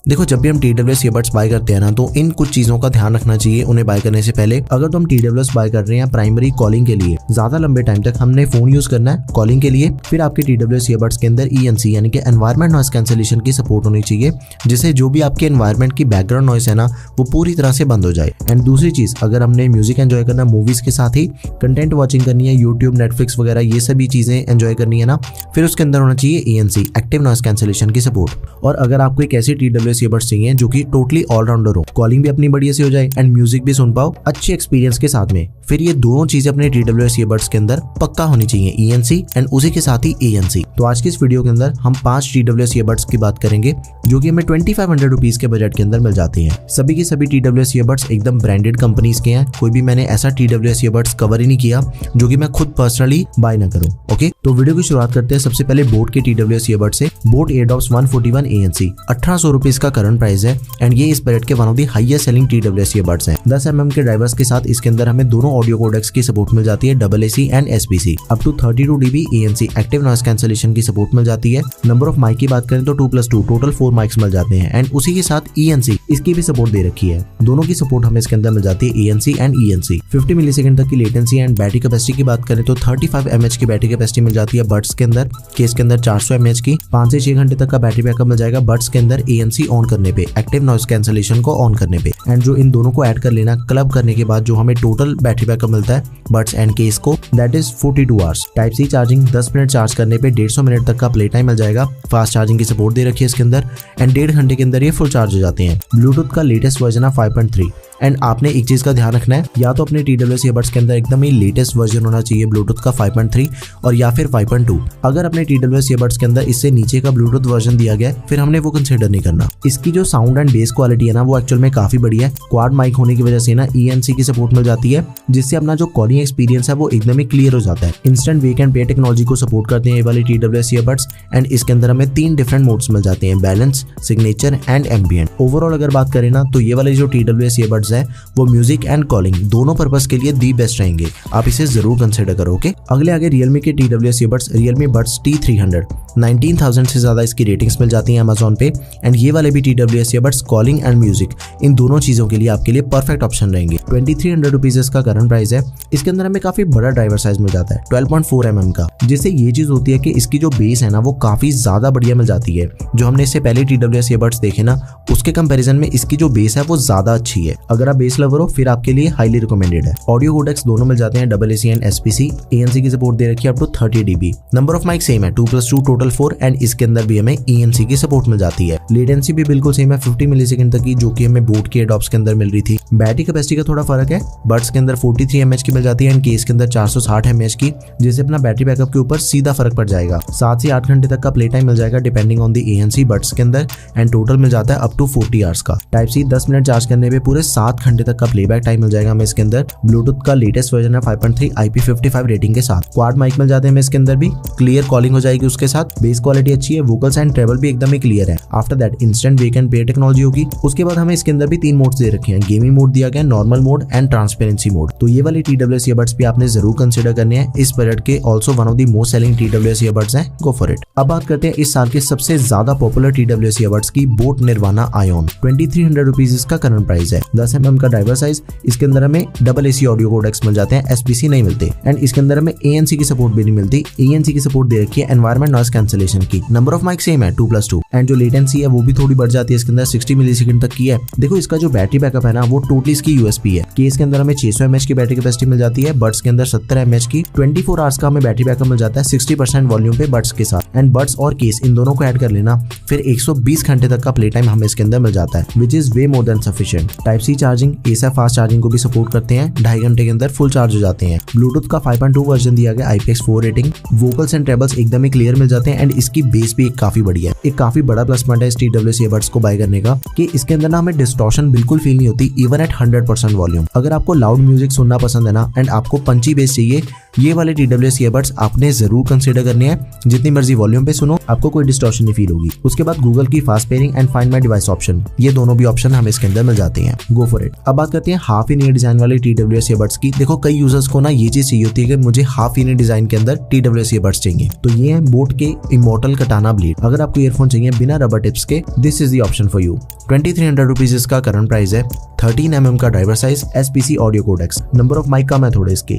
देखो जब भी हम TWS ईयरबड्स बाय करते हैं ना तो इन कुछ चीजों का ध्यान रखना चाहिए उन्हें बाय करने से पहले। अगर तो हम TWS बाय कर रहे हैं प्राइमरी कॉलिंग के लिए, ज्यादा लंबे टाइम तक हमने फोन यूज करना है कॉलिंग के लिए, फिर आपके TWS ईयरबड्स के अंदर ENC यानी कि एनवायरमेंट नॉइस कैंसिलेशन की सपोर्ट होनी चाहिए, जिससे जो भी आपके एनवायरमेंट की बैकग्राउंड नॉइस है ना वो पूरी तरह से बंद हो जाए। एंड दूसरी चीज, अगर हमने म्यूजिक एंजॉय करना मूवीज के साथ ही कंटेंट वॉचिंग करनी है, यूट्यूब नेटफ्लिक्स वगैरह ये सभी चीजें एंजॉय करनी है ना, फिर उसके अंदर होना चाहिए ENC एक्टिव नॉइस कैंसिलेशन की सपोर्ट। और अगर आपको एक ऐसी TWS ईयरबड्स चाहिए जो कि टोटली ऑलराउंडर हो, कॉलिंग भी अपनी बढ़िया से हो जाए एंड म्यूजिक भी सुन पाओ अच्छे एक्सपीरियंस के साथ में, फिर ये दोनों चीजें अपने TWS ईयरबड्स के अंदर पक्का होनी चाहिए, ENC एंड उसी के साथ ही ANC। तो आज की इस वीडियो के अंदर हम 5 TWS ईयरबड्स की बात करेंगे जो कि हमें 2500 रुपीज के बजट के अंदर मिल जाते हैं। सभी के सभी TWS ईयरबड्स एकदम ब्रांडेड कंपनीज के हैं, कोई भी मैंने ऐसा TWS ईयरबड्स कवर ही नहीं किया जो कि मैं खुद पर्सनली बाय ना करूं। ओके, तो वीडियो की शुरुआत करते हैं सबसे पहले बोट के TWS ईयरबड से। बोट एयरडॉप्स 141 ANC 1800 रुपीज का करंट प्राइस है एंड ये इस बजट के one of the highest selling TWS earbuds हैं। 10 mm के ड्राइवर्स के साथ इसके अंदर हमें दोनों ऑडियो कोडेक्स की सपोर्ट मिल जाती है, AAC and SBC। Up to 32 dB ANC active noise cancellation की सपोर्ट मिल जाती है। नंबर ऑफ माइक की बात करें तो 2+2 टोटल 4 माइक्स मिल जाते हैं एंड उसी के साथ ENC इसकी भी सपोर्ट दे रखी है। दोनों की सपोर्ट हमें इसके अंदर मिल जाती है, ANC एंड ENC। 50 मिलीसेकंड तक की लेटेंसी एंड बैटरी कैपेसिटी की बात करें तो 35 mAh की बैटरी कैपेसिटी मिल जाती है बड्स के अंदर। केस के अंदर 400 mAh की 5 से 6 घंटे तक का बैटरी बैकअप मिल जाएगा बड्स के अंदर ANC ऑन करने पे, एक्टिव नॉइस कैंसिलेशन को ऑन करने पे। एंड जो इन दोनों को ऐड कर लेना क्लब करने के बाद जो हमें टोटल बैटरी बैकअप मिलता है बड्स एंड केस को, that is 42 hours. Type C charging 10 minute charge करने पे 150 मिनट तक का प्ले टाइम मिल जाएगा। फास्ट चार्जिंग की सपोर्ट दे रखी है इसके अंदर एंड 1.5 घंटे के अंदर ये फुल चार्ज हो जाते हैं। ब्लूटूथ का लेटेस्ट वर्जन है 5.3 एंड आपने एक चीज का ध्यान रखना है, या तो अपने TWS ईयरबड्स के अंदर एकदम ही लेटेस्ट वर्जन होना चाहिए ब्लूटूथ का 5.3 और या फिर 5.2। अगर अपने TWS ईयरबड्स के अंदर इससे नीचे का ब्लूटूथ वर्जन दिया गया है फिर हमने वो कंसिडर नहीं करना। इसकी जो साउंड एंड बेस क्वालिटी है ना वो एक्चुअल में काफी बढ़िया है। क्वाड माइक होने की वजह से ना ENC की सपोर्ट मिल जाती है, जिससे अपना जो कॉलिंग एक्सपीरियंस है वो एकदम ही क्लियर हो जाता है। इंस्टेंट वेक एंड पे टेक्नोलॉजी को सपोर्ट करते हैं ये वाले TWS ईयरबड्स एंड इसके अंदर हमें 3 डिफरेंट मोड्स मिल जाते हैं, balance, signature and ambient. Overall अगर बात करें ना तो ये वाले जो TWS ईयरबड्स है वो म्यूजिक एंड कॉलिंग दोनों पर्पस के लिए दी बेस्ट रहेंगे, आप इसे जरूर कंसिडर करो। ओके, अगले आगे Realme के TWS earbuds Realme Buds T300 19,000 से ज्यादा इसकी रेटिंग्स मिल जाती हैं Amazon पे एंड ये वाले भी TWS earbuds calling and music इन दोनों चीजों के लिए आपके लिए परफेक्ट ऑप्शन रहेंगे। 2300 रुपीज इसका करंट प्राइस है। इसके अंदर हमें काफी बड़ा ड्राइवर साइज मिल जाता है 12.4 mm का, जिससे ये चीज होती है कि इसकी जो बेस है ना वो काफी ज्यादा बढ़िया मिल जाती है। जो हमने इससे पहले TWS ईयरबड्स देखे ना उसके कंपैरिजन में इसकी जो बेस है वो ज्यादा अच्छी है। अगर आप बेस लवर हो फिर आपके लिए हाईली रिकमेंडेड है। ऑडियो कोडेक्स दोनों मिल जाते हैं, AAC एंड SBC। ANC की सपोर्ट दे रखी है up to 30 dB। Number of mic same है 2+2 टोटल 4 एंड इसके अंदर भी हमें ENC की सपोर्ट मिल जाती है। लेटेंसी भी बिल्कुल सेम है 50 मिलीसेकंड तक की, जो कि हमें बोट के एयरडॉप्स के अंदर मिल रही थी। बैटरी कैपेसिटी का थोड़ा फर्क है, बड्स के अंदर 43 mAh की मिल जाती है एंड केस के अंदर 460 mAh की, जिससे अपना बैटरी बैकअप के ऊपर सीधा फर्क पड़ जाएगा। 7 से 8 घंटे तक का प्ले टाइम मिल जाएगा depending on the ANC buds के अंदर एंड टोटल मिल जाता है अप टू 40 आवर्स का। टाइप C 10 मिनट चार्ज करने पे पूरे 7 घंटे तक का प्लेबैक टाइम मिल जाएगा हमें इसके अंदर। ब्लूटूथ का लेटेस्ट वर्जन है 5.3 IP55 रेटिंग के साथ। क्वाड माइक मिल जाते हैं हमें इसके अंदर भी, क्लियर कॉलिंग हो जाएगी उसके साथ, बेस क्वालिटी अच्छी है, वोकल्स एंड ट्रेवल भी एकदम ही क्लियर है। After that instant wake and पे टेक्नोलॉजी होगी। उसके बाद हमें इसके अंदर भी 3 मोड्स दे रखे हैं, गेमिंग मोड दिया गया, normal mode and transparency mode. तो ये वाले TWS ईयरबड्स भी आपने जरूर कंसिडर करने हैं इस बजट के, also one of the most selling TWS earbuds हैं, गो फॉर इट। अब बात करते हैं इस साल के सबसे ज्यादा पॉपुलर TWS ईयरबड्स की, बोट निर्वाणा आयोन 2300 रुपीज इसका करंट प्राइस है। 10 mm का ड्राइवर साइज, इसके अंदर हमें AAC ऑडियो कोडेक्स मिल जाते हैं, SBC नहीं मिलते एंड इसके अंदर हमें ANC की सपोर्ट भी नहीं मिलती। ANC की सपोर्ट दे रखी है एनवायरमेंट नॉइस कैंसिलेशन की। नंबर ऑफ माइक सेम है 2+2 एंड जो लेटेंसी है वो भी थोड़ी बढ़ जाती है, इसके अंदर 60 मिलीसेकंड तक की है। देखो इसका जो बैटरी बैकअप है ना वो टोटली इसकी USP है। केस के अंदर हमें 600 mAh की बैटरी कैपेसिटी मिल जाती है, बड्स के अंदर 70 mAh की, 24 आवर्स का हमें बैटरी बैकअप मिल जाता है 60% वॉल्यूम पे बड्स के साथ एंड बड्स और केस इन दोनों को ऐड कर लेना फिर 120 घंटे तक का प्ले टाइम हमें इसके अंदर मिल जाता है, which is way more than sufficient. Type C charging, ASA fast charging को भी सपोर्ट करते हैं, 2.5 घंटे के अंदर फुल चार्ज हो जाते हैं। ब्लूटूथ का 5.2 वर्जन दिया गया, IPX4 rating, vocals and trebles एकदम ही क्लियर मिल जाते हैं एंड इसकी बेस भी काफी बढ़िया है। एक काफी बड़ा प्लस पॉइंट है इस TWS ईयरबड्स को बाय करने का कि इसके अंदर ना हमें डिस्टॉर्शन बिल्कुल फील नहीं होती इवन एट 100% वॉल्यूम। अगर आपको लाउड म्यूजिक सुनना पसंद है ना एंड आपको पंची बेस चाहिए, ये वाले TWS ईयरबड्स आपने जरूर कंसीडर करने हैं। जितनी मर्जी वॉल्यूम पे सुनो आपको कोई डिस्टॉर्शन नहीं फील होगी। उसके बाद गूगल की fast pairing and find my device option, ये दोनों भी ऑप्शन हमें इसके अंदर मिल जाते हैं, गो फॉर इट। अब बात करते हैं हाफ इन ईयर डिजाइन वाले TWS ईयरबड्स की। देखो कई यूजर्स को ना ये चीज चाहिए होती है कि मुझे हाफ इन ईयर डिजाइन के अंदर TWS ईयरबड्स चाहिए, तो ये है बोट के इमोर्टल कटाना ब्लेड। अगर आपको ईयरफोन चाहिए बिना रबर टिप्स के, this is the option for you. 2300 rupees इसका करंट प्राइस है। 13mm का driver size, SPC audio codecs, number of mic कम है थोड़े इसके,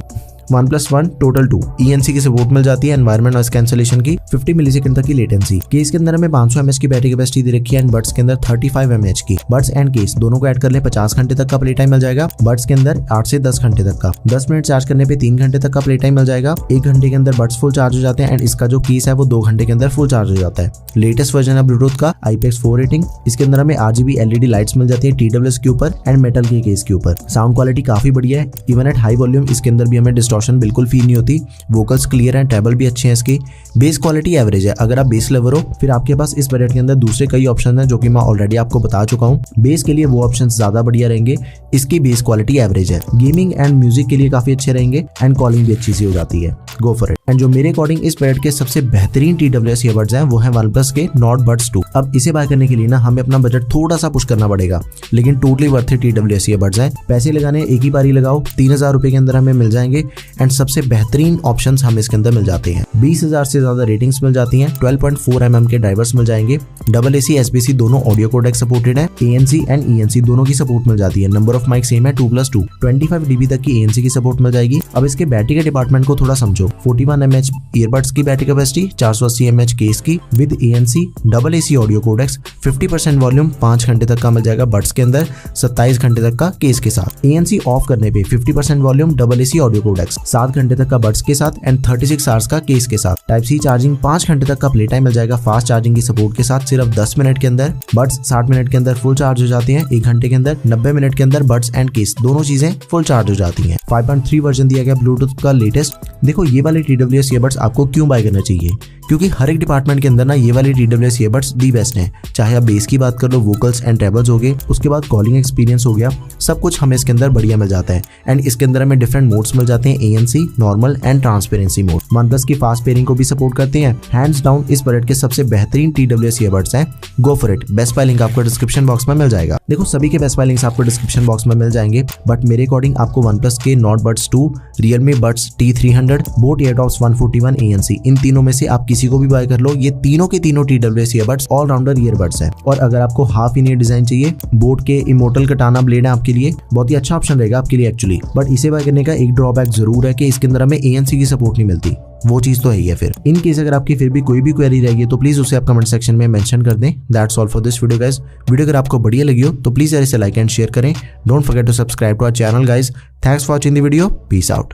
1+1 टोटल 2, ENC की सपोर्ट मिल जाती है, एनवायरमेंट नॉइस कैंसलेशन की, 50 मिलीसेकंड तक की लेटेंसी। केस के अंदर हमें 500 mAh की बैटरी कैपेसिटी दे रखी है एंड बड्स के अंदर 35 mAh की। बड्स एंड केस दोनों को ऐड कर ले 50 घंटे तक का प्ले टाइम मिल जाएगा। बड्स के अंदर 8 से 10 घंटे तक का, 10 मिनट चार्ज करने पे 3 घंटे तक का प्ले टाइम मिल जाएगा। 1 घंटे के अंदर बड्स फुल चार्ज हो जाते हैं एंड इसका जो केस है वो 2 घंटे के अंदर फुल चार्ज हो जाता है। लेटेस्ट वर्जन है ब्लूटूथ का, IPX4 रेटिंग। इसके अंदर हमें RGB LED लाइट्स मिल जाती है TWS के ऊपर एंड मेटल के केस के ऊपर। साउंड क्वालिटी काफी बढ़िया है, इवन एट हाई वॉल्यूम इसके अंदर भी हमें डिस्टॉर्शन बिल्कुल फील नहीं होती। वोकल्स क्लियर हैं, ट्रेबल भी अच्छे हैं इसकी। बेस क्वालिटी एवरेज है। अगर आप बेस लवर हो फिर आपके पास इस बजट के अंदर दूसरे कई ऑप्शन हैं जो कि मैं ऑलरेडी आपको बता चुका हूँ। बेस के लिए वो ऑप्शन ज्यादा बढ़िया रहेंगे, इसकी बेस क्वालिटी एवरेज है। गेमिंग एंड म्यूजिक के लिए काफी अच्छे रहेंगे एंड कॉलिंग भी अच्छी सी हो जाती है। Go for it. एंड जो मेरे अकॉर्डिंग इस बजट के सबसे बेहतरीन TWS ईयरबड्स हैं वो है OnePlus के Nord Buds 2। अब इसे बाय करने के लिए ना हमें अपना बजट थोड़ा सा पुश करना पड़ेगा, लेकिन totally worth it TWS earbuds हैं। पैसे लगाने एक ही बारी लगाओ, 3000 रुपए के अंदर हमें मिल जाएंगे एंड सबसे बेहतरीन ऑप्शन हमें इसके अंदर मिल जाते हैं। 20,000 से ज्यादा रेटिंग्स मिल जाती हैं, 12.4mm के ड्राइवर्स मिल जाएंगे, AC SPC दोनों ऑडियो कोडेक सपोर्टेड है, ANC एंड ENC दोनों की सपोर्ट मिल जाती है। नंबर ऑफ माइक सेम है 2+2, 25 dB तक की ANC की सपोर्ट मिल जाएगी। अब इसके बैटरी के डिपार्टमेंट को थोड़ा समझो। 41 mAh ईयरबड्स की बैटरी कैपेसिटी, 480 mAh केस की with ANC, AC audio codecs, 50% volume, 5 घंटे तक का मिल जाएगा बड्स के अंदर, 27 घंटे तक का केस के साथ। ANC ऑफ करने पे 50% वॉल्यूम, AC ऑडियो कोडेक्स, 7 घंटे तक का बड्स के साथ एंड 36 आवर्स का केस के साथ। Type-C चार्जिंग, 5 घंटे तक का प्ले टाइम मिल जाएगा फास्ट चार्जिंग की सपोर्ट के साथ, सिर्फ 10 मिनट के अंदर। बड्स 60 मिनट के अंदर फुल चार्ज हो जाती हैं, 1 घंटे के अंदर, 90 मिनट के अंदर बड्स एंड केस दोनों चीजें फुल चार्ज हो जाती हैं। 5.3 वर्जन दिया गया ब्लूटूथ का लेटेस्ट। देखो ये वाले TWS ईयरबड्स आपको क्यों बाय करना चाहिए, क्योंकि हर एक डिपार्टमेंट के अंदर ना ये वाले TWS ईयरबड्स दी बेस्ट हैं। चाहे आप बेस की बात कर लो, वोकल्स एंड ट्रेबल्स हो गए, उसके बाद कॉलिंग एक्सपीरियंस हो गया, सब कुछ हमें इसके अंदर बढ़िया मिल जाता है एंड इसके अंदर हमें डिफरेंट मोड्स मिल जाते हैं, ANC, normal and transparency mode. OnePlus की फास्ट पेयरिंग को भी सपोर्ट करते हैं। हैंड्स डाउन इस बजट के सबसे बेहतरीन TWS ईयरबड्स हैं। Go for it. Best bye link आपको डिस्क्रिप्शन बॉक्स में मिल जाएगा। देखो सभी के बेस्ट बाय लिंक्स आपको डिस्क्रिप्शन बॉक्स में मिल जाएंगे, बट मेरे अकॉर्डिंग आपको OnePlus के Nord Buds 2, Realme Buds T300, Boat AirDots 141 ANC, इन तीनों में से आप किसी को भी बाय कर लो। ये तीनों के तीनों TWS ईयरबड्स ऑलराउंडर ईयरबड्स हैं। और अगर आपको हाफ इन ईयर डिजाइन चाहिए, बोट के इमोर्टल कटाना ब्लेड है आपके लिए बहुत ही अच्छा ऑप्शन रहेगा आपके लिए एक्चुअली। बट इसे बाय करने का एक ड्रॉबैक जरूर है कि इसके अंदर हमें ANC की सपोर्ट नहीं मिलती, वो चीज तो है ही है। फिर इन केस अगर आपकी फिर भी कोई भी क्वेरी रहेगी तो प्लीज उसे आप कमेंट सेक्शन में मेंशन कर दें। That's all for this video guys. Video अगर आपको बढ़िया लगी हो तो प्लीज यार इसे लाइक एंड शेयर करें। Don't forget to subscribe to our channel guys. Thanks for watching the video. Peace out.